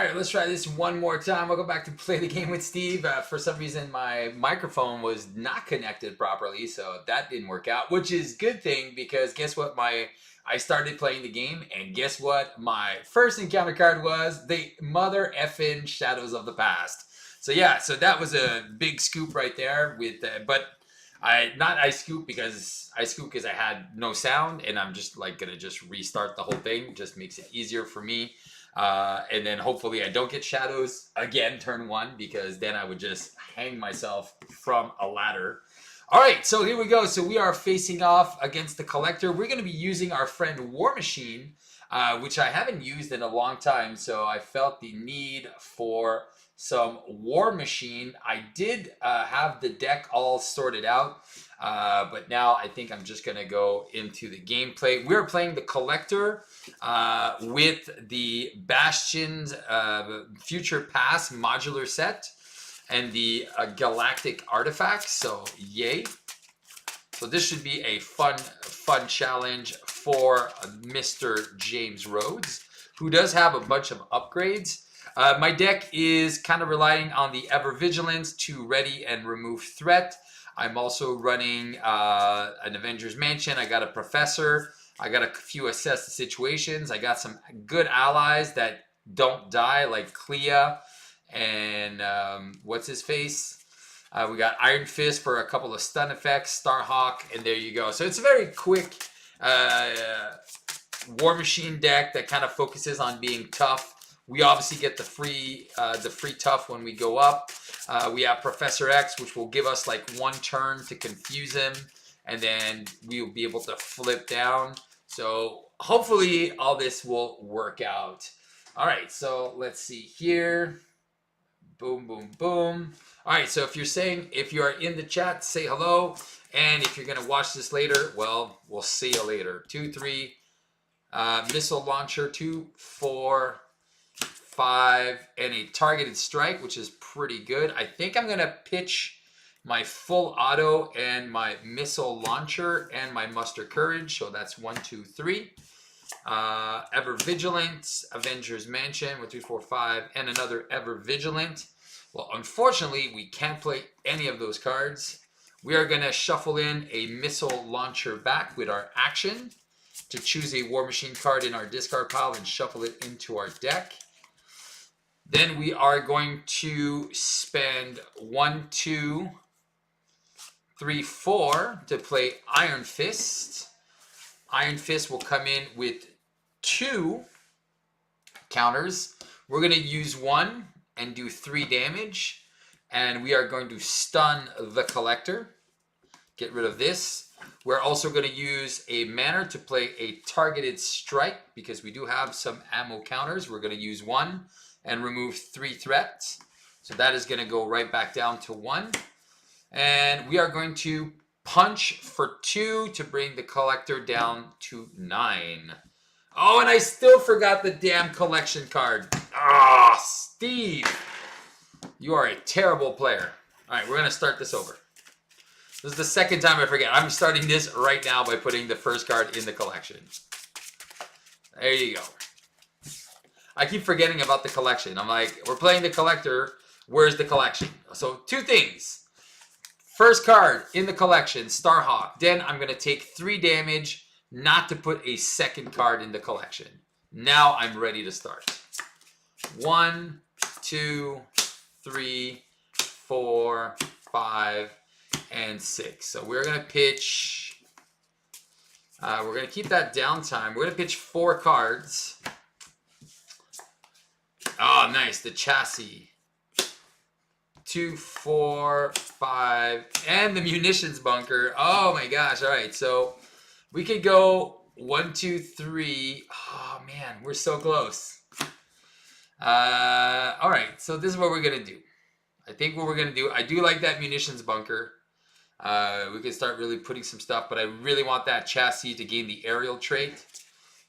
right, let's try this one more time. Welcome back to Play the Game with Steve. For some reason, my microphone was not connected properly, so that didn't work out, which is a good thing because guess what? I started playing the game, and guess what? My first encounter card was the mother effing Shadows of the Past. So yeah, so that was a big scoop right there. But I scoop because I had no sound, and I'm just like gonna just restart the whole thing. Just makes it easier for me. And then hopefully I don't get shadows again turn one because then I would just hang myself from a ladder. All right, so here we go. So we are facing off against the collector. We're going to be using our friend Warmachine, which I haven't used in a long time. So I felt the need for some Warmachine. I did have the deck all sorted out, but now I think I'm just going to go into the gameplay. We're playing the collector with the Bastion's Future Past modular set and the galactic artifacts. So yay. So this should be a fun challenge for Mr. James Rhodes, who does have a bunch of upgrades. My deck is kind of relying on the Ever Vigilance to ready and remove threat. I'm also running an Avengers Mansion. I got a Professor. I got a few assess the situations. I got some good allies that don't die, like Clea and what's his face? We got Iron Fist for a couple of stun effects, Starhawk, and there you go. So it's a very quick Warmachine deck that kind of focuses on being tough. We obviously get the free tough when we go up. We have Professor X, which will give us like one turn to confuse him, and then we'll be able to flip down. So hopefully all this will work out. All right, so let's see here. Boom, boom, boom. All right, so if you are in the chat, say hello. And if you're going to watch this later, well, we'll see you later. 2, 3, missile launcher, 2, 4, 5, and a targeted strike, which is pretty good. I think I'm going to pitch my full auto and my missile launcher and my muster courage. So that's 1, 2, 3. Ever Vigilant, Avengers Mansion, 1, 2, 4, 5, and another Ever Vigilant. Well, unfortunately, we can't play any of those cards. We are going to shuffle in a missile launcher back with our action to choose a Warmachine card in our discard pile and shuffle it into our deck. Then we are going to spend 1, 2, 3, 4 to play Iron Fist. Iron Fist will come in with 2 counters. We're going to use 1 and do 3 damage. And we are going to stun the collector. Get rid of this. We're also going to use a mana to play a targeted strike because we do have some ammo counters. We're going to use 1 and remove 3 threats. So that is going to go right back down to 1. And we are going to punch for 2 to bring the collector down to 9. Oh, and I still forgot the damn collection card. Ah, Steve. You are a terrible player. All right, we're going to start this over. This is the second time I forget. I'm starting this right now by putting the first card in the collection. There you go. I keep forgetting about the collection. I'm like, we're playing the collector. Where's the collection? So 2 things. First card in the collection, Starhawk. Then I'm going to take 3 damage not to put a second card in the collection. Now I'm ready to start. 1, 2, 3, 4, 5, and 6. So we're going to pitch. We're going to keep that downtime. We're going to pitch 4 cards. Oh, nice. The chassis. 2, 4, 5, and the munitions bunker. Oh my gosh. All right. So we could go 1, 2, 3. Oh man, we're so close. All right. So this is what we're going to do. I think what we're going to do, I do like that munitions bunker. We can start really putting some stuff, but I really want that chassis to gain the aerial trait.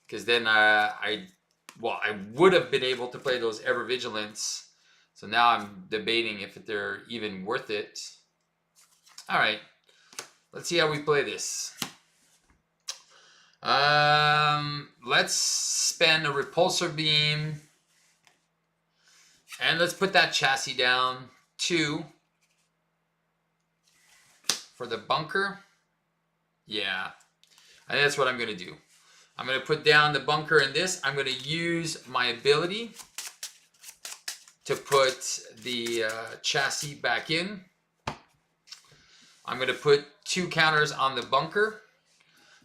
Because then I would have been able to play those Ever Vigilance. So now I'm debating if they're even worth it. All right. Let's see how we play this. Let's spend a repulsor beam. And let's put that chassis down. 2 for the bunker. Yeah, and that's what I'm going to do. I'm going to put down the bunker in this. I'm going to use my ability to put the chassis back in. I'm going to put 2 counters on the bunker.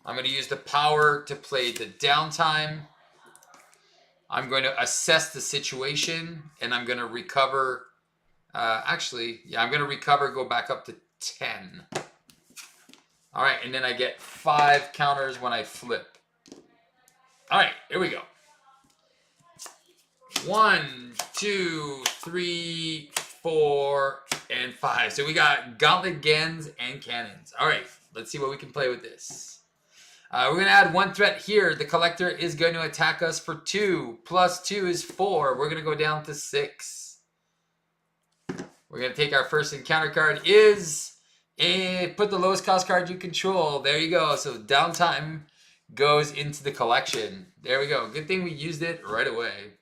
I'm going to use the power to play the downtime. I'm going to assess the situation, and I'm going to recover. Actually, yeah, I'm going to recover, go back up to 10. All right, and then I get 5 counters when I flip. All right, here we go. 1, 2, 3, 4, and 5. So we got gauntlet guns and cannons. All right, let's see what we can play with this. We're going to add 1 threat here. The collector is going to attack us for 2. Plus 2 is 4. We're going to go down to 6. We're going to take our first encounter card is, and put the lowest cost card you control. There you go. So downtime goes into the collection. There we go. Good thing we used it right away.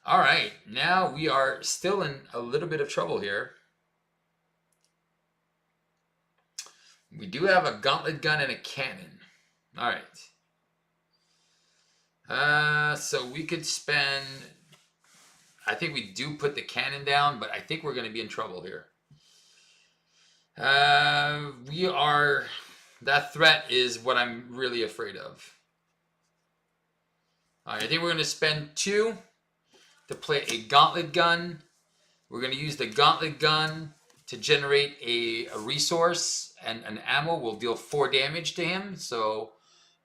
All right. Now we are still in a little bit of trouble here. We do have a gauntlet gun and a cannon. All right. So we could spend, I think we do put the cannon down, but I think we're going to be in trouble here. That threat is what I'm really afraid of. All right, I think we're going to spend 2 to play a gauntlet gun. We're going to use the gauntlet gun to generate a resource, and an ammo will deal 4 damage to him. So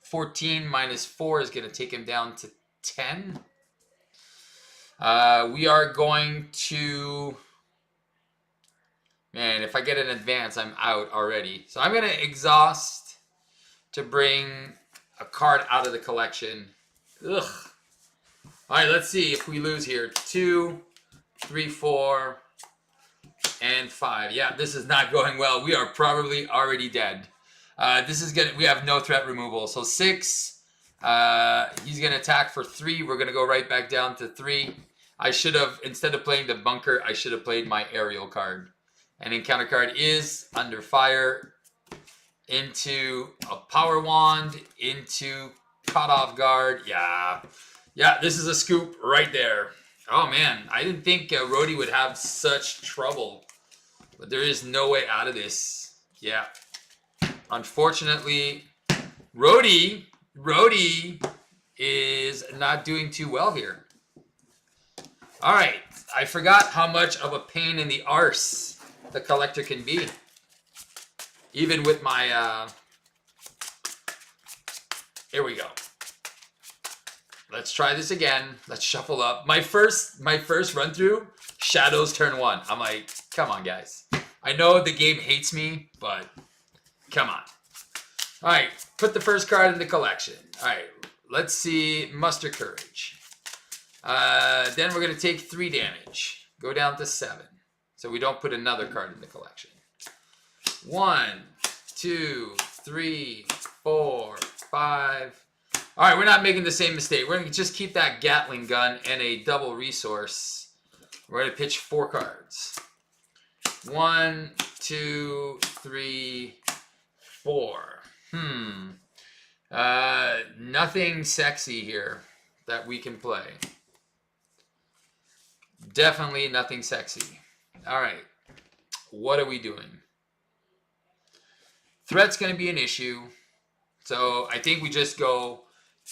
14 minus 4 is going to take him down to 10. We are going to... Man, if I get an advance, I'm out already. So I'm going to exhaust to bring a card out of the collection. Ugh. All right, let's see if we lose here. 2, 3, 4, and 5. Yeah, this is not going well. We are probably already dead. We have no threat removal. So 6, he's going to attack for 3. We're going to go right back down to 3. I should have, instead of playing the bunker, I should have played my aerial card. And encounter card is under fire, into a power wand, into caught off guard. Yeah, this is a scoop right there. Oh man, I didn't think Rhodey would have such trouble, but there is no way out of this. Yeah, unfortunately, Rhodey is not doing too well here. All right, I forgot how much of a pain in the arse the collector can be. Even with my, here we go. Let's try this again. Let's shuffle up. My first run through, Shadows turn 1. I'm like, come on guys. I know the game hates me, but come on. All right, put the first card in the collection. All right, let's see, Muster Courage. Then we're gonna take 3 damage. Go down to 7. So we don't put another card in the collection. 1, 2, 3, 4, 5. All right, we're not making the same mistake. We're going to just keep that Gatling gun and a double resource. We're going to pitch 4 cards. 1, 2, 3, 4. Nothing sexy here that we can play. Definitely nothing sexy. All right, what are we doing? Threat's going to be an issue. So I think we just go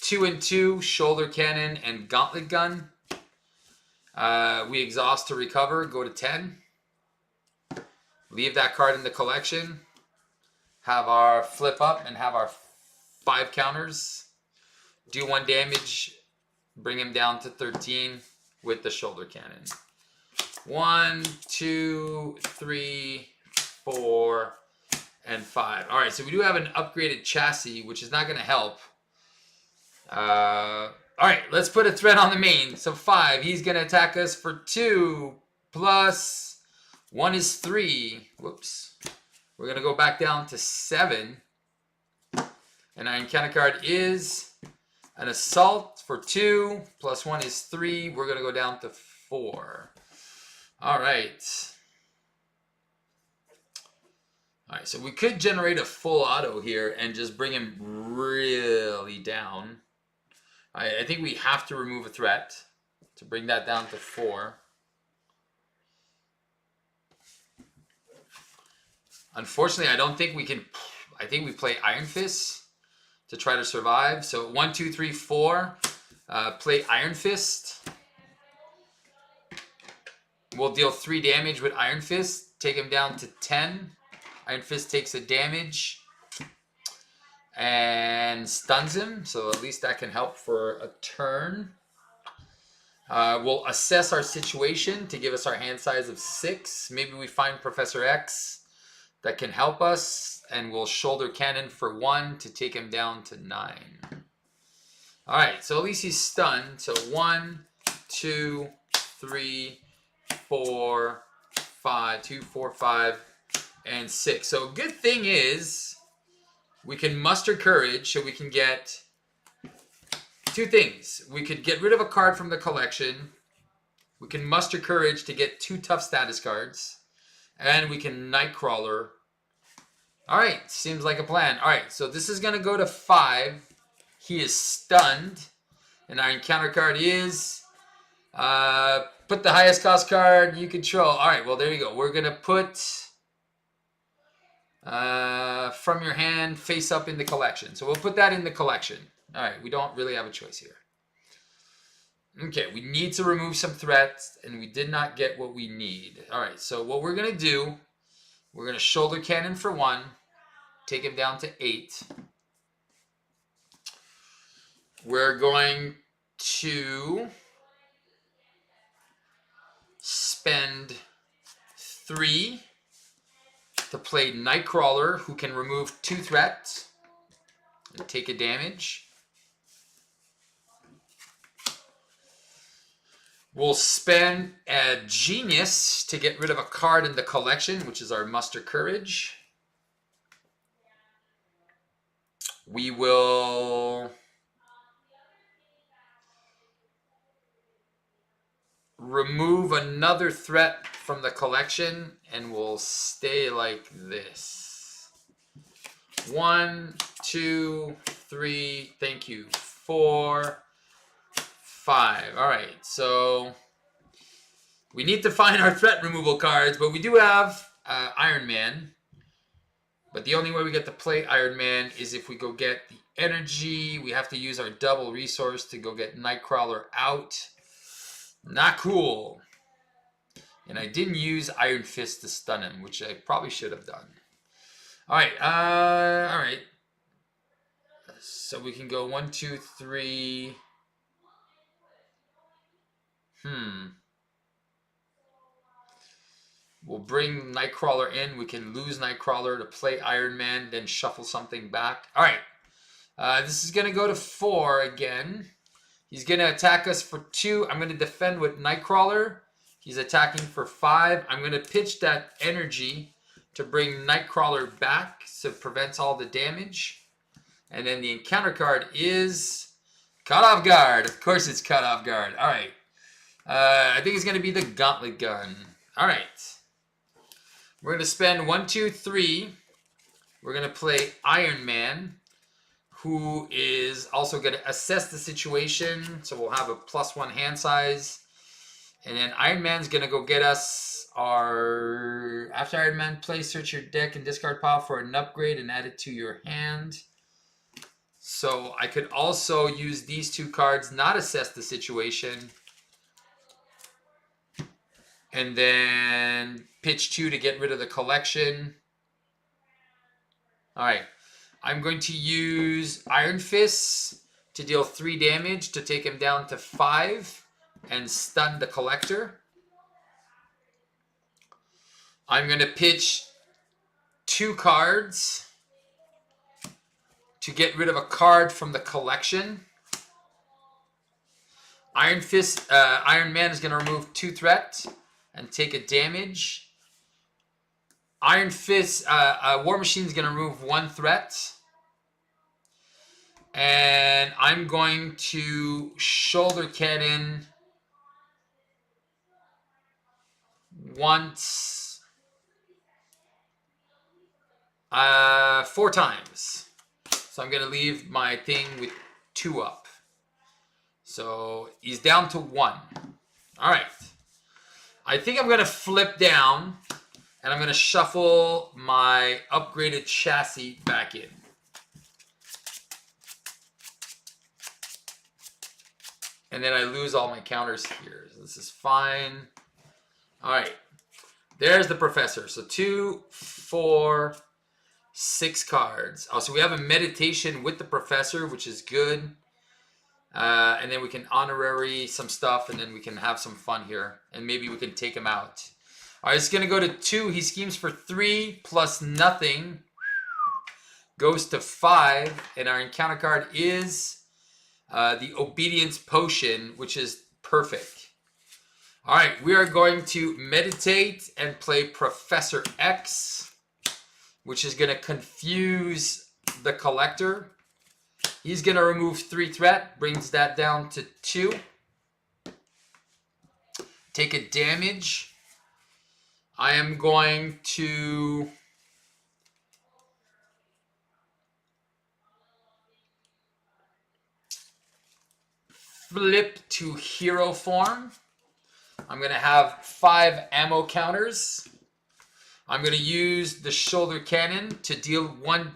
2 and 2, shoulder cannon and gauntlet gun. We exhaust to recover, go to 10. Leave that card in the collection. Have our flip up and have our 5 counters. Do 1 damage, bring him down to 13 with the shoulder cannon. 1, 2, 3, 4, and 5. All right, so we do have an upgraded chassis, which is not going to help. All right, let's put a threat on the main. So 5, he's going to attack us for 2, plus 1 is 3. Whoops. We're going to go back down to 7. And our encounter card is an assault for 2, plus 1 is 3. We're going to go down to 4. All right. All right, so we could generate a full auto here and just bring him really down. I think we have to remove a threat to bring that down to 4. Unfortunately, I don't think we can. I think we play Iron Fist to try to survive. So 1, 2, 3, 4. Play Iron Fist. We'll deal 3 damage with Iron Fist. Take him down to 10. Iron Fist takes a damage and stuns him. So at least that can help for a turn. We'll assess our situation to give us our hand size of 6. Maybe we find Professor X that can help us, and we'll shoulder cannon for 1 to take him down to 9. All right, so at least he's stunned. So 1, 2, 3, 4, 5, 2, 4, 5, and 6. So good thing is we can muster courage, so we can get 2 things. We could get rid of a card from the collection. We can muster courage to get 2 tough status cards. And we can Nightcrawler. All right, seems like a plan. All right, so this is going to go to 5. He is stunned. And our encounter card is... put the highest cost card you control. All right, well, there you go. We're going to put... from your hand, face up in the collection. So we'll put that in the collection. All right, we don't really have a choice here. Okay, we need to remove some threats, and we did not get what we need. All right, so what we're going to do, we're going to shoulder cannon for 1, take him down to 8. We're going to spend 3 to play Nightcrawler, who can remove 2 threats and take a damage. We'll spend a Genius to get rid of a card in the collection, which is our Muster Courage. We will remove another threat from the collection, and we'll stay like this. 1, 2, 3, thank you, 4, 5. All right, so we need to find our threat removal cards, but we do have Iron Man. But the only way we get to play Iron Man is if we go get the energy. We have to use our double resource to go get Nightcrawler out. Not cool. And I didn't use Iron Fist to stun him, which I probably should have done. All right, all right. So we can go 1, 2, 3. We'll bring Nightcrawler in. We can lose Nightcrawler to play Iron Man, then shuffle something back. All right. This is going to go to 4 again. He's going to attack us for 2. I'm going to defend with Nightcrawler. He's attacking for 5. I'm going to pitch that energy to bring Nightcrawler back so it prevents all the damage. And then the encounter card is Caught Off Guard. Of course it's Caught Off Guard. All right. I think it's going to be the Gauntlet Gun. All right. We're going to spend 1, 2, 3. We're going to play Iron Man, who is also going to assess the situation. So we'll have a +1 hand size. And then Iron Man's going to go get us our... After Iron Man plays, search your deck and discard pile for an upgrade and add it to your hand. So I could also use these 2 cards, not assess the situation. And then pitch 2 to get rid of the collection. All right. I'm going to use Iron Fist to deal 3 damage to take him down to 5 and stun the collector. I'm going to pitch 2 cards to get rid of a card from the collection. Iron Man is going to remove 2 threats and take a damage. Iron Fist, Warmachine is going to remove 1 threat. And I'm going to shoulder cannon once, 4 times. So I'm going to leave my thing with 2 up. So he's down to 1. All right. I think I'm going to flip down, and I'm going to shuffle my upgraded chassis back in. And then I lose all my counters here. So this is fine. All right. There's the professor. So 2, 4, 6 cards. Oh, so we have a meditation with the professor, which is good. And then we can honorary some stuff, and then we can have some fun here. And maybe we can take him out. All right, it's going to go to 2. He schemes for 3 plus nothing. Goes to 5. And our encounter card is the obedience potion, which is perfect. All right, we are going to meditate and play Professor X, which is going to confuse the collector. He's going to remove 3 threat, brings that down to 2. Take a damage. I am going to flip to hero form. I'm going to have 5 ammo counters. I'm going to use the shoulder cannon to deal 1...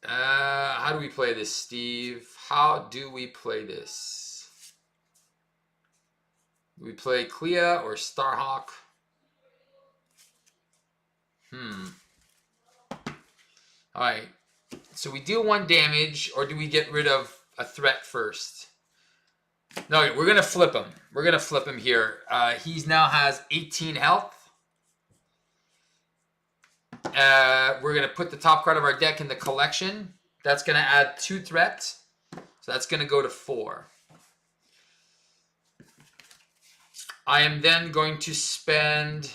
how do we play this, Steve? How do we play this? Do we play Clea or Starhawk? Alright. So we deal 1 damage, or do we get rid of a threat first? No, we're going to flip him. We're going to flip him here. He now has 18 health. We're going to put the top card of our deck in the collection. That's going to add 2 threats. So that's going to go to 4. I am then going to spend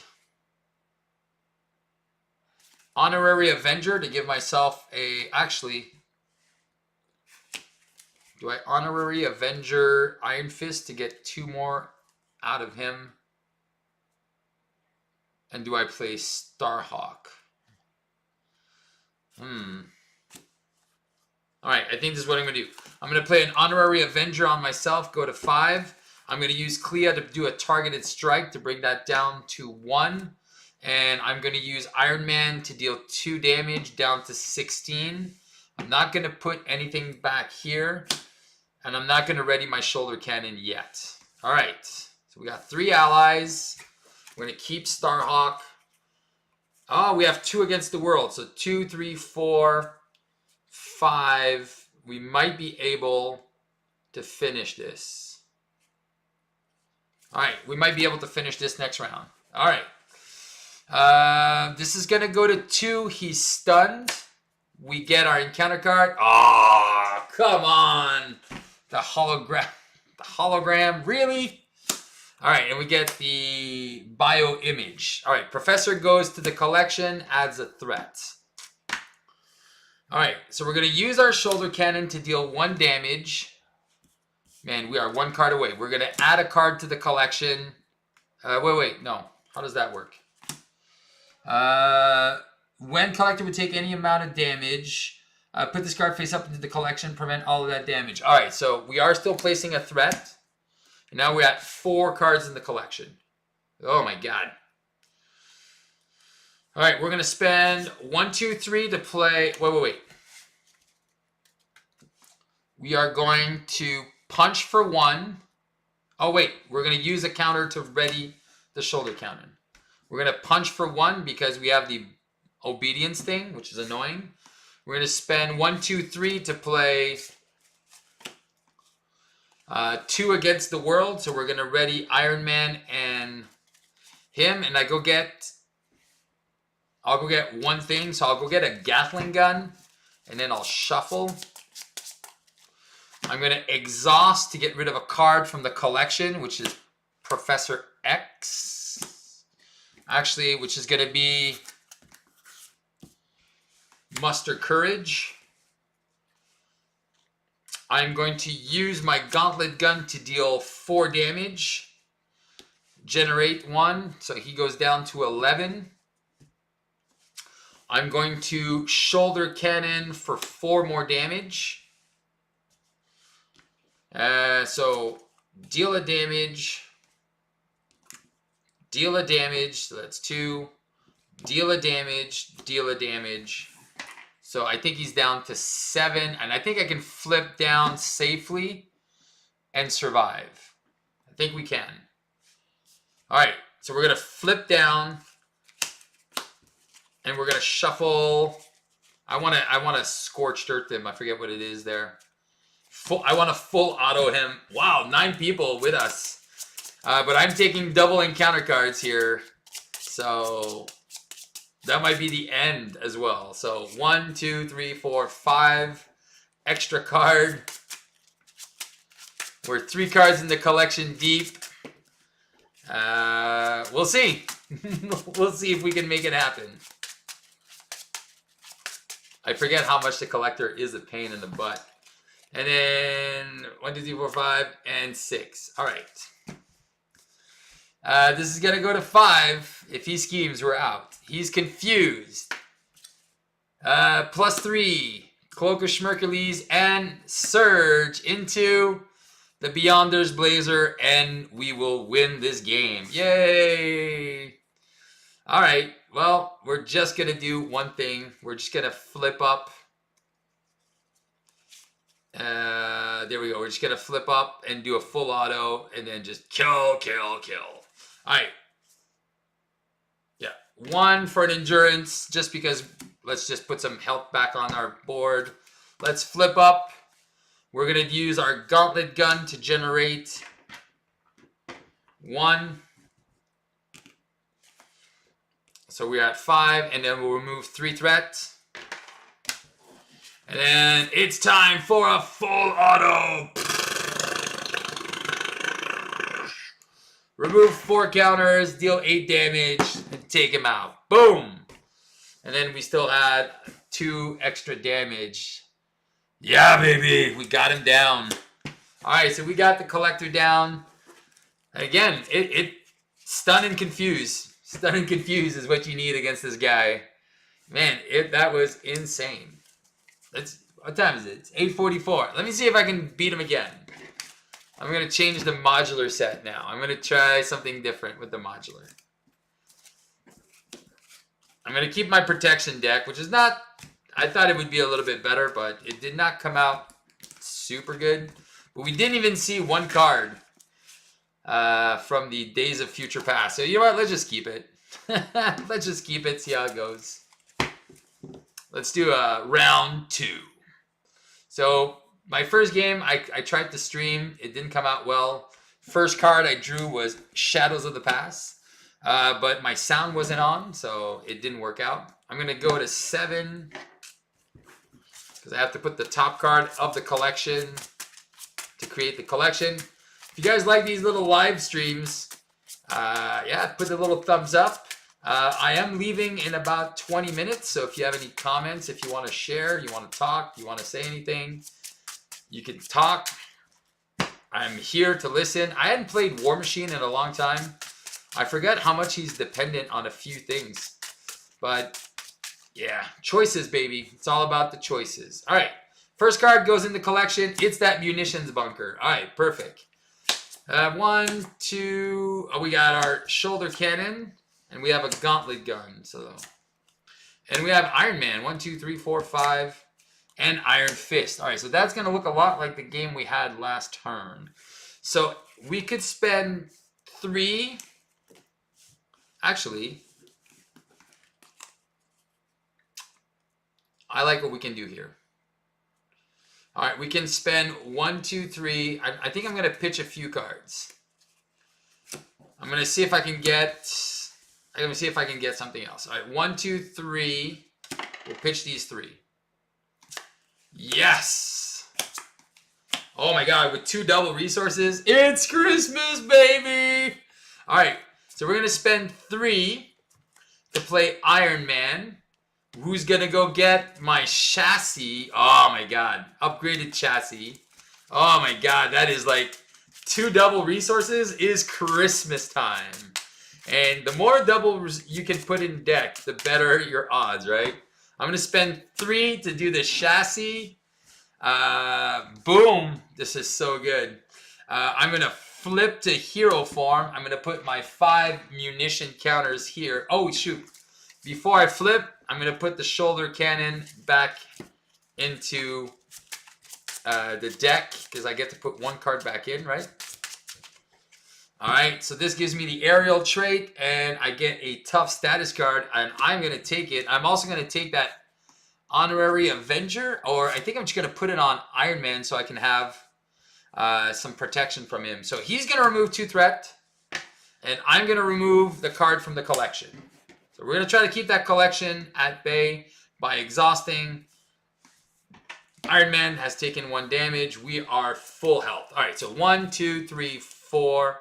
Honorary Avenger to give myself a... Actually, do I Honorary Avenger Iron Fist to get 2 more out of him? And do I play Starhawk? Alright, I think this is what I'm going to do. I'm going to play an Honorary Avenger on myself, go to 5. I'm going to use Clea to do a targeted strike to bring that down to 1. And I'm going to use Iron Man to deal 2 damage down to 16. I'm not going to put anything back here. And I'm not going to ready my shoulder cannon yet. Alright, so we got 3 allies. We're going to keep Starhawk. Oh, we have 2 against the world. So 2, 3, 4, 5. We might be able to finish this. All right, we might be able to finish this next round. All right. This is going to go to 2. He's stunned. We get our encounter card. Oh, come on. The hologram. The hologram. Really? All right, and we get the bio image. All right, Professor goes to the collection, adds a threat. All right, so we're going to use our shoulder cannon to deal 1 damage. Man, we are 1 card away. We're going to add a card to the collection. Wait, no. How does that work? When collector would take any amount of damage, put this card face up into the collection, prevent all of that damage. All right, so we are still placing a threat. And now we're at 4 cards in the collection. Oh my god. All right, we're going to spend 1, 2, 3 to play... Wait. We are going to punch for 1. Oh, wait. We're going to use a counter to ready the shoulder cannon. We're going to punch for 1 because we have the obedience thing, which is annoying. We're going to spend 1, 2, 3 to play 2 against the world. So we're going to ready Iron Man and him. And I'll go get 1 thing. So I'll go get a Gatling gun. And then I'll shuffle. I'm going to exhaust to get rid of a card from the collection, which is Professor X. Actually, which is going to be Muster Courage. I'm going to use my gauntlet gun to deal 4 damage. Generate 1, so he goes down to 11. I'm going to shoulder cannon for 4 more damage. So deal a damage. Deal a damage, so that's 2. Deal a damage, deal a damage. So I think he's down to 7, and I think I can flip down safely and survive. I think we can. All right, so we're gonna flip down, and we're gonna shuffle. I wanna scorched earth him. I forget what it is there. I want to full auto him. Wow, 9 people with us. But I'm taking double encounter cards here, so that might be the end as well. So 1, 2, 3, 4, 5 extra card. We're 3 cards in the collection deep. We'll see. We'll see if we can make it happen. I forget how much the collector is a pain in the butt. And then 1, 2, 3, 4, 5, and 6. All right. This is going to go to 5. If he schemes, we're out. He's confused. +3. Cloak of Schmerkules and Surge into the Beyonder's Blazer, and we will win this game. Yay! All right. Well, we're just going to do one thing. We're just going to flip up. There we go. We're just going to flip up and do a full auto and then just kill, kill, kill. All right. Yeah. 1 for an endurance, just because let's just put some health back on our board. Let's flip up. We're going to use our gauntlet gun to generate 1. So we're at 5, and then we'll remove 3 threats. And then it's time for a full auto. Remove 4 counters, deal 8 damage, and take him out. Boom! And then we still had 2 extra damage. Yeah, baby! We got him down. Alright, so we got the collector down. Again, it stun and confuse. Stun and confuse is what you need against this guy. Man, that was insane. What time is it? It's 8:44. Let me see if I can beat him again. I'm going to change the modular set now. I'm going to try something different with the modular. I'm going to keep my protection deck, which is not... I thought it would be a little bit better, but it did not come out super good. But we didn't even see 1 card from the Days of Future Past. So you know what? Let's just keep it. Let's just keep it, see how it goes. Let's do round 2. So my first game, I tried to stream. It didn't come out well. First card I drew was Shadows of the Past. But my sound wasn't on, so it didn't work out. I'm going to go to 7. Because I have to put the top card of the collection to create the collection. If you guys like these little live streams, yeah, put the little thumbs up. I am leaving in about 20 minutes, so if you have any comments, if you want to share, you want to talk, you want to say anything, you can talk. I'm here to listen. I hadn't played Warmachine in a long time. I forget how much he's dependent on a few things. But, yeah, choices, baby. It's all about the choices. All right, first card goes in the collection. It's that munitions bunker. All right, perfect. 1, 2, we got our shoulder cannon. And we have a gauntlet gun. And we have Iron Man. 1, 2, 3, 4, 5. And Iron Fist. All right, so that's going to look a lot like the game we had last turn. So we could spend 3. Actually, I like what we can do here. All right, we can spend 1, 2, 3. I think I'm going to pitch a few cards. I'm going to see if I can get... I'm going to see if I can get something else. All right, 1, 2, 3. We'll pitch these 3. Yes! Oh my god, with 2 double resources. It's Christmas, baby! All right, so we're going to spend 3 to play Iron Man. Who's going to go get my chassis? Oh my god, upgraded chassis. Oh my god, that is like 2 double resources is Christmas time. And the more doubles you can put in deck, the better your odds, right? I'm going to spend 3 to do the chassis. Boom. This is so good. I'm going to flip to hero form. I'm going to put my 5 munition counters here. Oh, shoot. Before I flip, I'm going to put the shoulder cannon back into the deck because I get to put 1 card back in, right? Alright, so this gives me the aerial trait, and I get a tough status card, and I'm going to take it. I'm also going to take that honorary Avenger, or I think I'm just going to put it on Iron Man so I can have some protection from him. So he's going to remove 2 threat, and I'm going to remove the card from the collection. So we're going to try to keep that collection at bay by exhausting. Iron Man has taken 1 damage. We are full health. Alright, so 1, 2, 3, 4...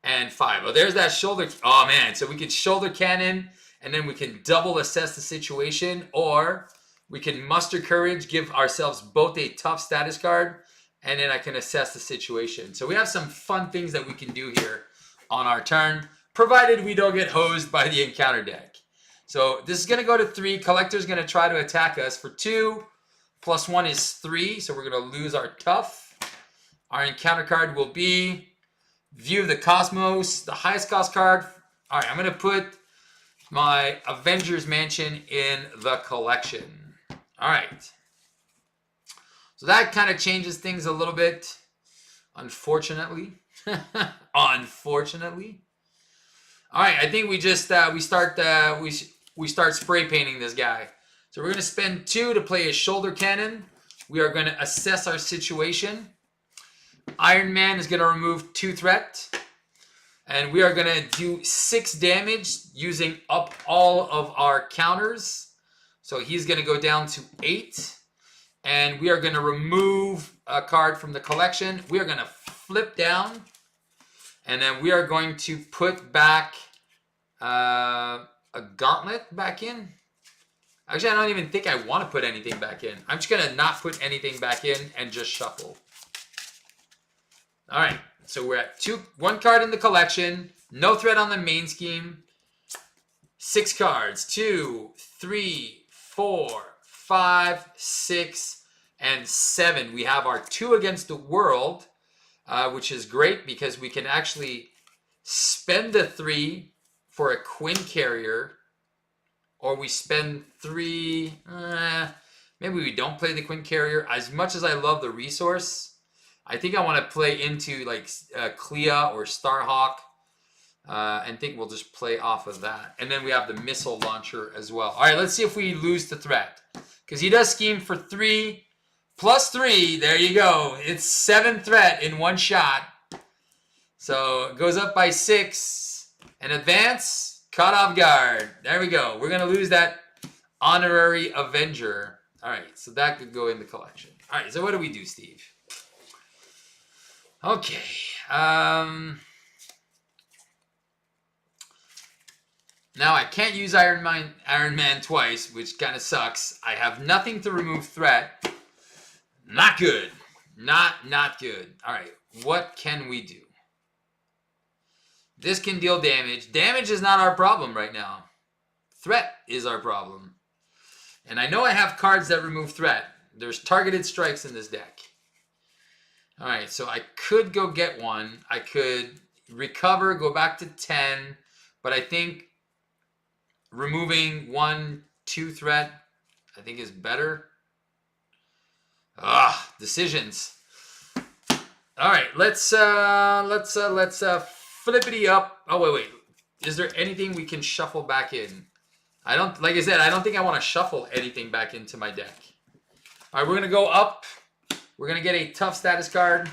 and 5. Oh, there's that shoulder. Oh, man. So we can shoulder cannon, and then we can double assess the situation, or we can muster courage, give ourselves both a tough status card, and then I can assess the situation. So we have some fun things that we can do here on our turn, provided we don't get hosed by the encounter deck. So this is going to go to 3. Collector's going to try to attack us for 2. Plus 1 is 3, so we're going to lose our tough. Our encounter card will be View of the Cosmos, the highest cost card. All right, I'm going to put my Avengers Mansion in the collection. All right. So that kind of changes things a little bit, unfortunately. Unfortunately. All right, I think we just we start spray painting this guy. So we're going to spend 2 to play a shoulder cannon. We are going to assess our situation. Iron Man is going to remove 2 threat. And we are going to do 6 damage using up all of our counters. So he's going to go down to 8. And we are going to remove a card from the collection. We are going to flip down. And then we are going to put back a gauntlet back in. Actually, I don't even think I want to put anything back in. I'm just going to not put anything back in and just shuffle. All right, so we're at 1 card in the collection. No threat on the main scheme. 6 cards. 2, 3, 4, 5, 6, and 7. We have our 2 against the world, which is great because we can actually spend the 3 for a Quinn carrier, or we spend 3. Maybe we don't play the Quinn carrier. As much as I love the resource, I think I want to play into like Clea or Starhawk, and think we'll just play off of that. And then we have the missile launcher as well. All right, let's see if we lose the threat. Because he does scheme for 3 plus 3. There you go. It's 7 threat in 1 shot. So it goes up by 6. And advance, caught off guard. There we go. We're going to lose that honorary Avenger. All right, so that could go in the collection. All right, so what do we do, Steve? Okay. Now I can't use Iron Man twice, which kind of sucks. I have nothing to remove threat. Not good. Not good. All right. What can we do? This can deal damage. Damage is not our problem right now. Threat is our problem. And I know I have cards that remove threat. There's targeted strikes in this deck. All right, so I could go get 1. I could recover, go back to 10. But I think removing 1, 2 threat, I think is better. Decisions. All right, let's flippity up. Oh wait. Is there anything we can shuffle back in? Like I said, I don't think I want to shuffle anything back into my deck. All right, we're gonna go up. We're going to get a tough status card,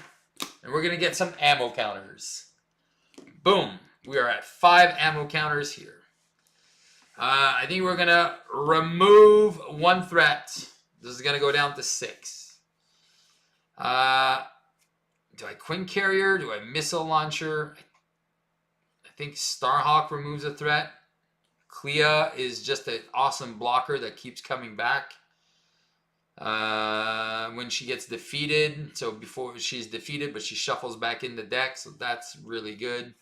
and we're going to get some ammo counters. Boom. We are at 5 ammo counters here. I think we're going to remove 1 threat. This is going to go down to 6. Do I Quinn Carrier? Do I Missile Launcher? I think Starhawk removes a threat. Clea is just an awesome blocker that keeps coming back. when she gets defeated. So before she's defeated, but she shuffles back in the deck. So that's really good.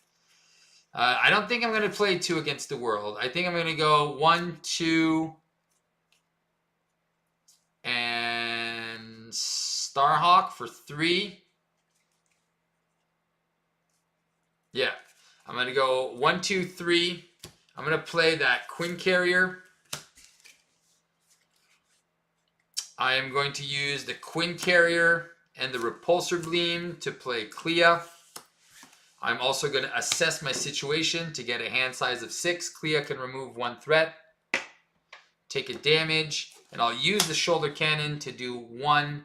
I don't think I'm going to play 2 against the world. I think I'm going to go 1, 2, and Starhawk for 3. Yeah, I'm going to go 1, 2, 3. I'm going to play that Quinn Carrier. I am going to use the Quinn Carrier and the Repulsor Gleam to play Clea. I'm also going to assess my situation to get a hand size of 6. Clea can remove 1 threat, take a damage, and I'll use the Shoulder Cannon to do 1,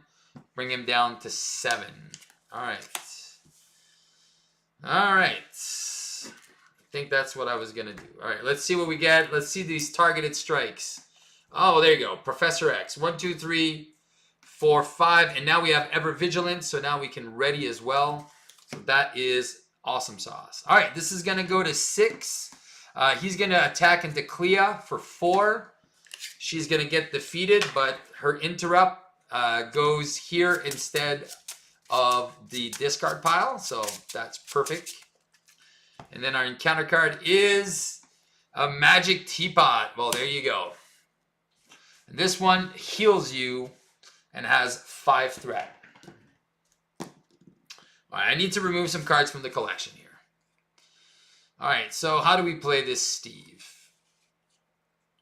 bring him down to 7. All right. All right. I think that's what I was going to do. All right, let's see what we get. Let's see these targeted strikes. Oh, there you go. Professor X. 1, 2, 3, 4, 5. And now we have Ever Vigilant, so now we can ready as well. So that is awesome sauce. All right, this is going to go to 6. He's going to attack into Clea for 4. She's going to get defeated, but her interrupt goes here instead of the discard pile. So that's perfect. And then our encounter card is a Magic Teapot. Well, there you go. And this one heals you and has 5 threat. All right, I need to remove some cards from the collection here. All right, so how do we play this Steve?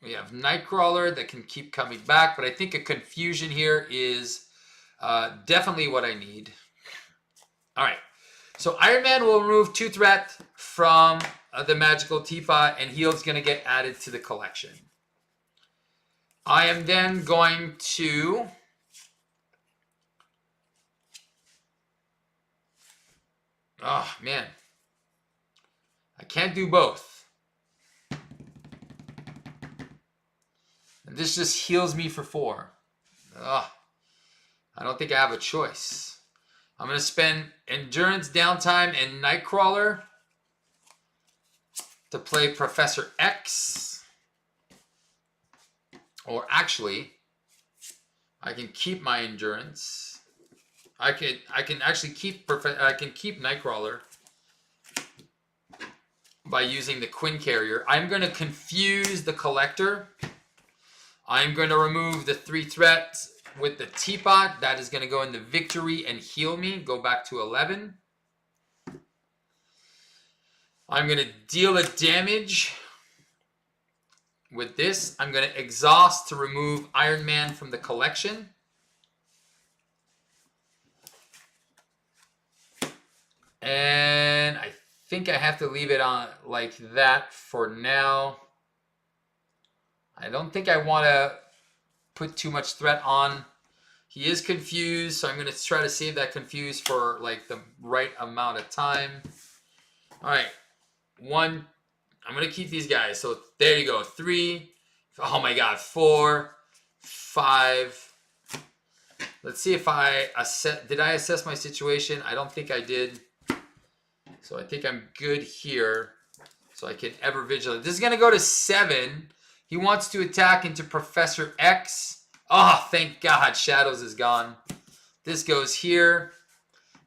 We have Nightcrawler that can keep coming back, but I think a Confusion here is definitely what I need. All right, so Iron Man will remove 2 threat from the Magical Teapot, and heal's going to get added to the collection. I am then going to oh, man. I can't do both. And this just heals me for 4. Ugh. I don't think I have a choice. I'm going to spend Endurance, Downtime, and Nightcrawler to play Professor X. Or actually, I can keep my Endurance. I can actually keep Nightcrawler by using the Quinn Carrier. I'm going to confuse the Collector. I'm going to remove the 3 threats with the Teapot. That is going to go into Victory and heal me. Go back to 11. I'm going to deal a damage with this. I'm going to Exhaust to remove Iron Man from the collection. And I think I have to leave it on like that for now. I don't think I want to put too much threat on. He is confused, so I'm going to try to save that confused for like the right amount of time. All right. 1. I'm going to keep these guys. So there you go. 3. Oh my God. 4. 5. Let's see if did I assess my situation? I don't think I did. So I think I'm good here. So I can Ever Vigilant. This is going to go to 7. He wants to attack into Professor X. Oh, thank God. Shadows is gone. This goes here.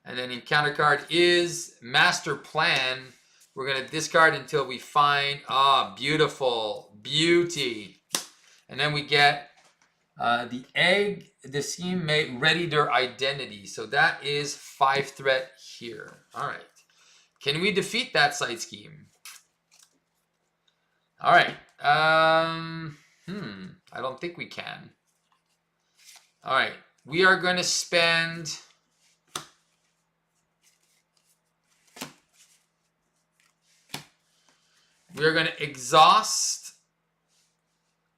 And then encounter card is Master Plan. We're going to discard until we find... Ah, beautiful. Beauty. And then we get the egg. The scheme made ready their identity. So that is 5 threat here. All right. Can we defeat that side scheme? All right. I don't think we can. All right. We are going to spend... We are going to Exhaust.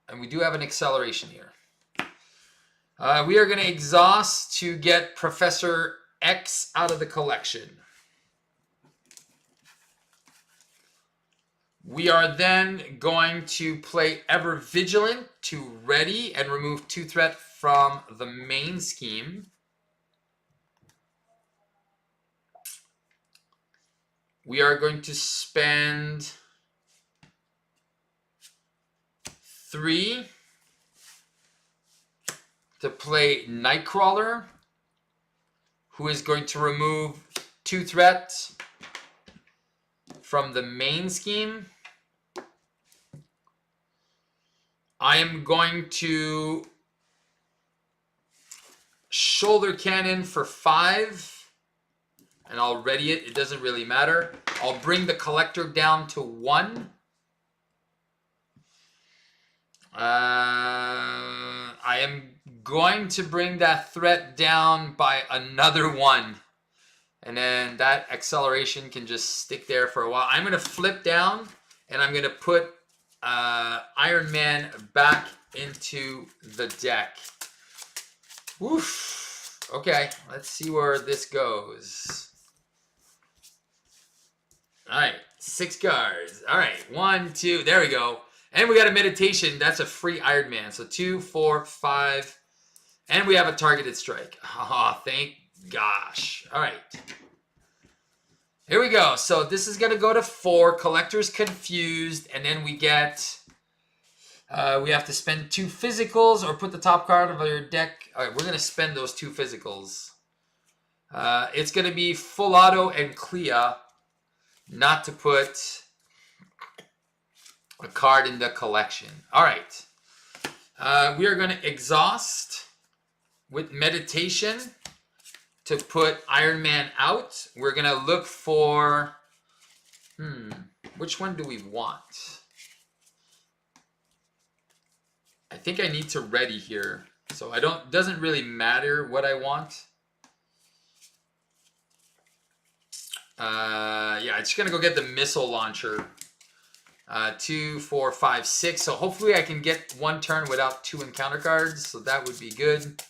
And we do have an acceleration here. We are going to Exhaust to get Professor X out of the collection. We are then going to play Ever Vigilant to ready and remove 2 threat from the main scheme. We are going to spend 3 to play Nightcrawler, who is going to remove 2 threats from the main scheme. I am going to shoulder cannon for 5. And I'll ready it. It doesn't really matter. I'll bring the collector down to 1. I am going to bring that threat down by another 1. And then that acceleration can just stick there for a while. I'm going to flip down and I'm going to put Iron Man back into the deck. Woof. Okay, let's see where this goes. All right, 6 cards. All right, 1, 2, there we go. And we got a meditation. That's a free Iron Man. So 2, 4, 5. And we have a targeted strike. Oh, thank gosh. All right. Here we go. So this is going to go to 4. Collector's confused. And then we get... we have to spend 2 physicals or put the top card of your deck. All right, we're going to spend those 2 physicals. It's going to be full auto and Clea. Not to put a card in the collection. All right. We are going to exhaust with meditation to put Iron Man out. We're going to look for... which one do we want? I think I need to ready here. So doesn't really matter what I want. Yeah, I'm just going to go get the missile launcher. 2, 4, 5, 6. So hopefully I can get 1 turn without 2 encounter cards. So that would be good.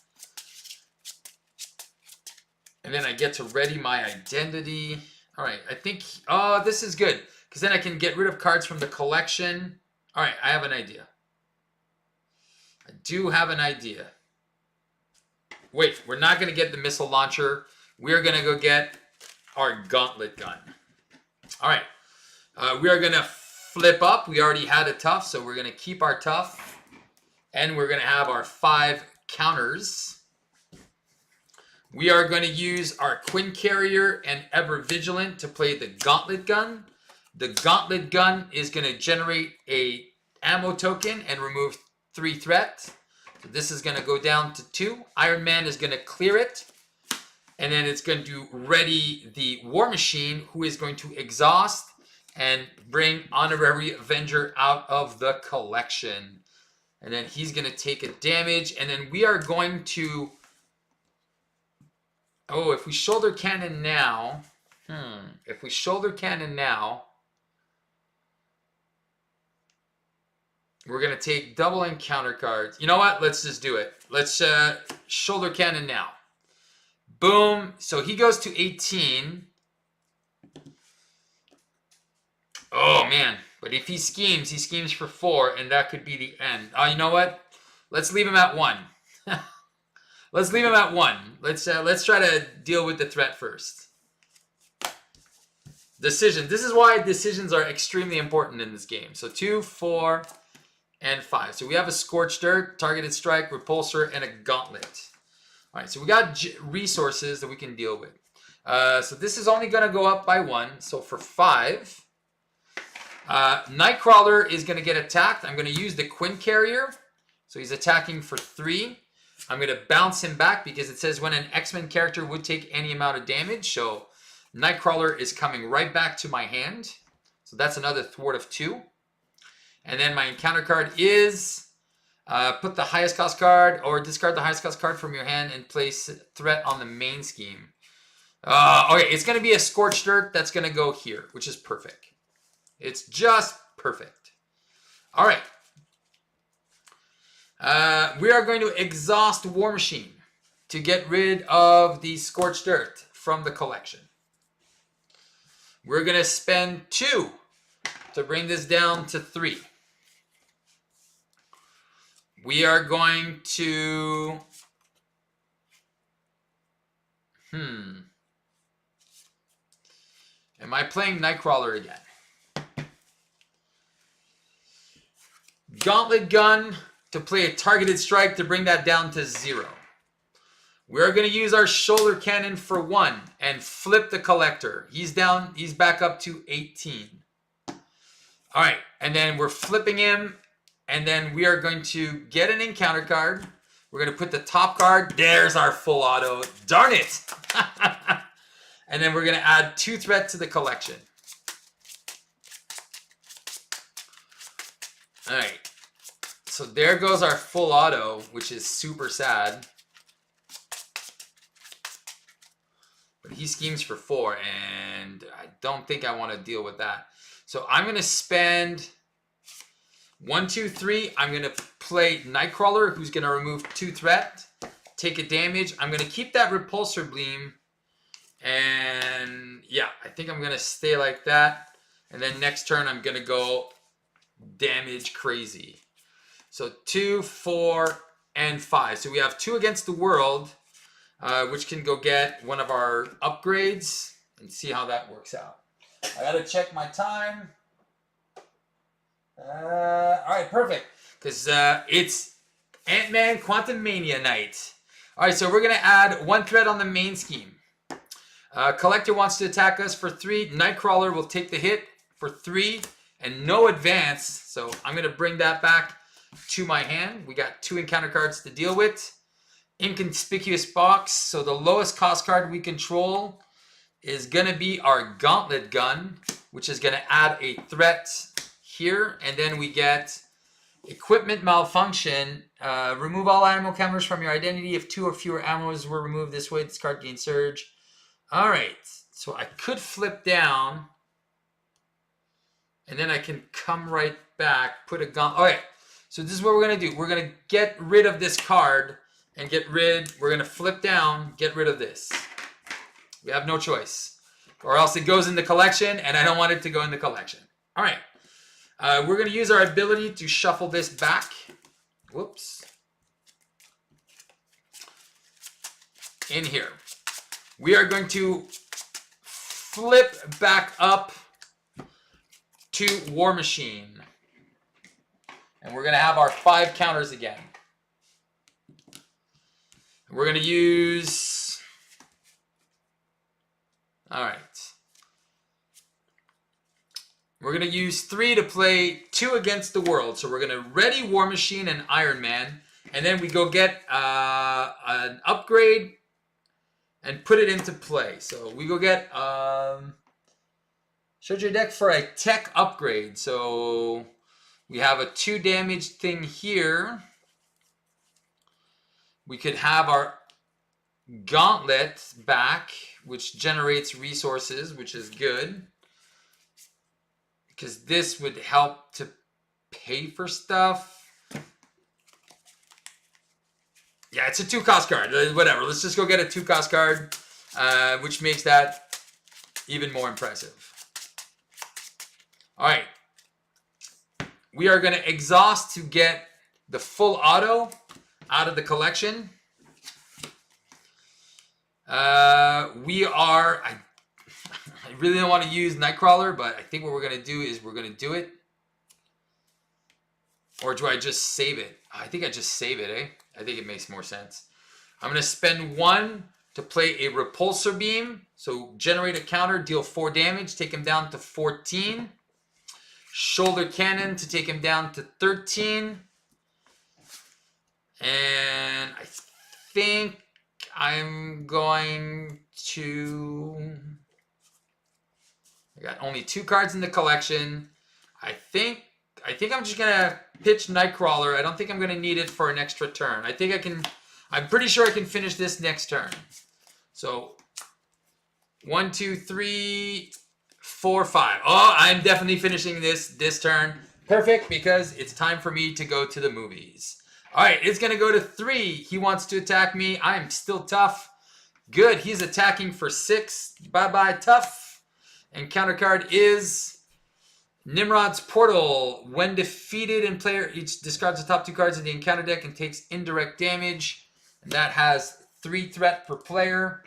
And then I get to ready my identity. All right, I think... Oh, this is good. Because then I can get rid of cards from the collection. All right, I have an idea. I do have an idea. Wait, we're not going to get the missile launcher. We're going to go get our gauntlet gun. All right. We are going to flip up. We already had a tough, so we're going to keep our tough. And we're going to have our 5 counters. We are going to use our Quinn Carrier and Ever Vigilant to play the gauntlet gun. The gauntlet gun is going to generate a ammo token and remove 3 threats. So this is going to go down to 2. Iron Man is going to clear it. And then it's going to ready the Warmachine, who is going to exhaust and bring Honorary Avenger out of the collection. And then he's going to take a damage. And then we are going to... Oh, if we shoulder cannon now... If we shoulder cannon now... We're going to take double encounter cards. You know what? Let's just do it. Let's shoulder cannon now. Boom. So he goes to 18. Oh, man. But if he schemes for 4, and that could be the end. You know what? Let's leave him at 1. Let's leave him at 1. Let's try to deal with the threat first. Decision. This is why decisions are extremely important in this game. So 2, 4, and 5. So we have a Scorched Earth, Targeted Strike, Repulsor, and a Gauntlet. All right, so we got resources that we can deal with. So this is only going to go up by 1. So for 5, Nightcrawler is going to get attacked. I'm going to use the Quinn Carrier. So he's attacking for 3. I'm going to bounce him back because it says when an X-Men character would take any amount of damage. So Nightcrawler is coming right back to my hand. So that's another thwart of 2. And then my encounter card is put the highest cost card or discard the highest cost card from your hand and place threat on the main scheme. Okay, it's going to be a Scorched Earth that's going to go here, which is perfect. It's just perfect. All right. We are going to exhaust Warmachine to get rid of the Scorched Earth from the collection. We're going to spend 2 to bring this down to 3. We are going to... Am I playing Nightcrawler again? Gauntlet Gun to play a targeted strike to bring that down to 0. We're going to use our shoulder cannon for 1 and flip the collector. He's down. He's back up to 18. All right. And then we're flipping him. And then we are going to get an encounter card. We're going to put the top card. There's our full auto. Darn it. And then we're going to add 2 threat to the collection. All right. So there goes our full auto, which is super sad. But he schemes for 4, and I don't think I want to deal with that. So I'm going to spend 1, 2, 3. I'm going to play Nightcrawler, who's going to remove 2 threat, take a damage. I'm going to keep that Repulsor Beam. And yeah, I think I'm going to stay like that. And then next turn, I'm going to go damage crazy. So 2, 4, and 5. So we have 2 against the world, which can go get one of our upgrades and see how that works out. I got to check my time. All right, perfect. Because it's Ant-Man Quantum Mania night. All right, so we're going to add 1 threat on the main scheme. Collector wants to attack us for 3. Nightcrawler will take the hit for 3 and no advance. So I'm going to bring that back to my hand. We got 2 encounter cards to deal with. Inconspicuous box. So the lowest cost card we control is going to be our Gauntlet Gun, which is going to add a threat here. And then we get Equipment Malfunction. Remove all ammo counters from your identity. If 2 or fewer ammos were removed this way, this card gains surge. All right. So I could flip down. And then I can come right back, put a gun. All right. So this is what we're going to do. We're going to get rid of this card and we're going to flip down, get rid of this. We have no choice. Or else it goes in the collection, and I don't want it to go in the collection. All right. We're going to use our ability to shuffle this back. Whoops. In here. We are going to flip back up to Warmachine. And we're going to have our 5 counters again. We're going to use... All right. We're going to use 3 to play 2 against the world. So we're going to ready Warmachine and Iron Man. And then we go get an upgrade and put it into play. So we go get... Search your deck for a tech upgrade. So we have a 2 damage thing here. We could have our Gauntlet back, which generates resources, which is good. Because this would help to pay for stuff. Yeah, it's a 2-cost card. Whatever. Let's just go get a 2-cost card, which makes that even more impressive. All right. We are going to exhaust to get the full auto out of the collection. I really don't want to use Nightcrawler, but I think what we're going to do is we're going to do it. Or do I just save it? I think I just save it, eh? I think it makes more sense. I'm going to spend 1 to play a Repulsor Beam. So generate a counter, deal 4 damage, take him down to 14. Shoulder Cannon to take him down to 13. And I think I'm going to... I got only 2 cards in the collection. I think I'm just going to pitch Nightcrawler. I don't think I'm going to need it for an extra turn. I think I can... I'm pretty sure I can finish this next turn. So, 1, 2, 3, 4, 5. Oh, I'm definitely finishing this turn. Perfect, because it's time for me to go to the movies. All right, it's going to go to 3. He wants to attack me. I'm still tough. Good, he's attacking for 6. Bye-bye, tough. And counter card is Nimrod's Portal. When defeated, and player each discards the top 2 cards in the encounter deck and takes indirect damage. And that has 3 threat per player.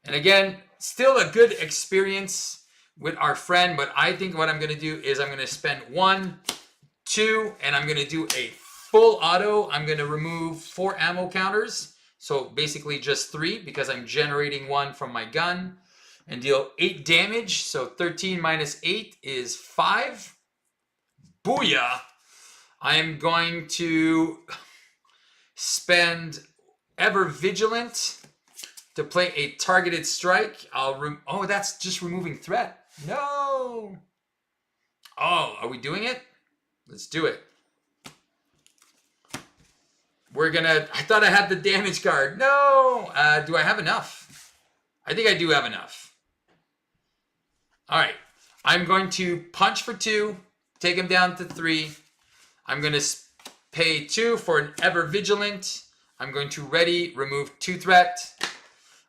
And again, still a good experience with our friend, but I think what I'm going to do is I'm going to spend 1, 2, and I'm going to do a full auto. I'm going to remove 4 ammo counters. So basically just 3 because I'm generating 1 from my gun. And deal 8 damage. So 13 minus 8 is 5. Booyah! I am going to spend Ever Vigilant to play a targeted strike. Oh, that's just removing threat. No! Oh, are we doing it? Let's do it. I thought I had the damage card. No! Do I have enough? I think I do have enough. All right. I'm going to punch for 2, take him down to 3. I'm going to pay 2 for an Ever Vigilant. I'm going to ready, remove 2 threat.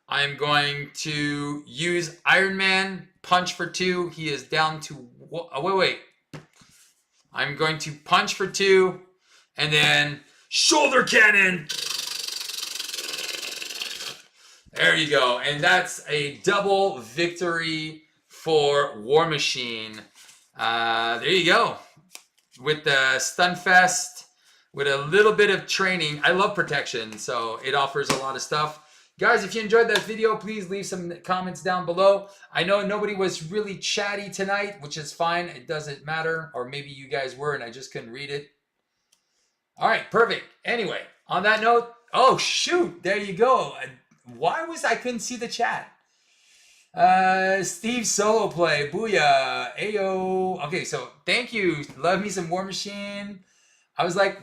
I'm going to use Iron Man, punch for 2. He is down to... Oh, wait. I'm going to punch for 2, and then shoulder cannon. There you go. And that's a double victory for Warmachine. There you go. With the Stunfest, with a little bit of training. I love protection, so it offers a lot of stuff. Guys, if you enjoyed that video, please leave some comments down below. I know nobody was really chatty tonight, which is fine. It doesn't matter. Or maybe you guys were and I just couldn't read it. All right, perfect. Anyway, on that note, oh, shoot. There you go. Why was I couldn't see the chat? Steve solo play. Booyah. Ayo. Okay, so thank you. Love me some Warmachine. I was like,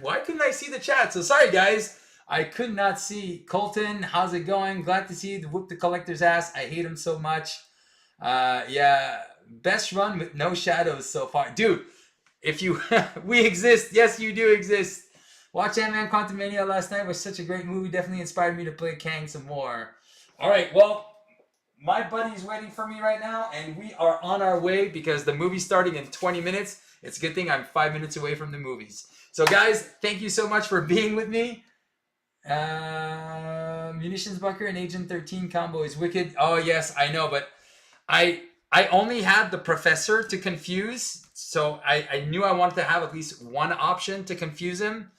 why couldn't I see the chat? So sorry, guys. I could not see. Colton, how's it going? Glad to see you whoop the collector's ass. I hate him so much. Yeah, best run with no shadows so far. Dude, if you... we exist. Yes, you do exist. Watch Ant-Man Quantumania last night was such a great movie. Definitely inspired me to play Kang some more. All right, well, my buddy's waiting for me right now, and we are on our way because the movie's starting in 20 minutes. It's a good thing I'm 5 minutes away from the movies. So, guys, thank you so much for being with me. Munitions Bunker and Agent 13 combo is wicked. Oh, yes, I know, but I only had the Professor to confuse, so I knew I wanted to have at least one option to confuse him,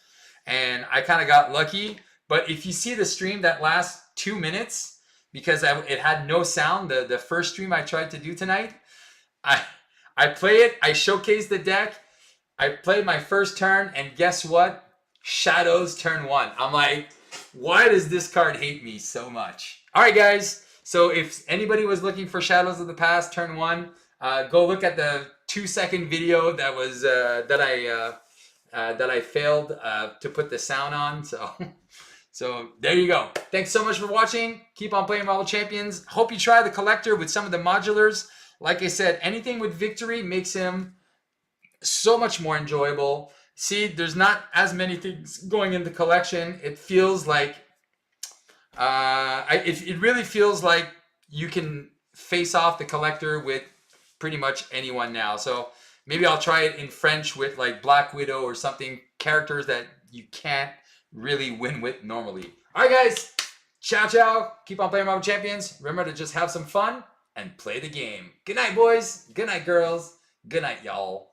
and I kind of got lucky. But if you see the stream that last 2 minutes, because it had no sound, the first stream I tried to do tonight, I play it, I showcase the deck, I played my first turn, and guess what? Shadows turn 1. I'm like, why does this card hate me so much? All right, guys. So if anybody was looking for Shadows of the Past turn 1, go look at the 2-second video that was that I failed to put the sound on. So there you go. Thanks so much for watching. Keep on playing Marvel Champions. Hope you try the collector with some of the modulars. Like I said, anything with victory makes him so much more enjoyable. See, there's not as many things going in the collection. It feels like, it really feels like you can face off the collector with pretty much anyone now. So maybe I'll try it in French with like Black Widow or something, characters that you can't really win with normally. All right, guys. Ciao, ciao. Keep on playing Marvel Champions. Remember to just have some fun and play the game. Good night, boys. Good night, girls. Good night, y'all.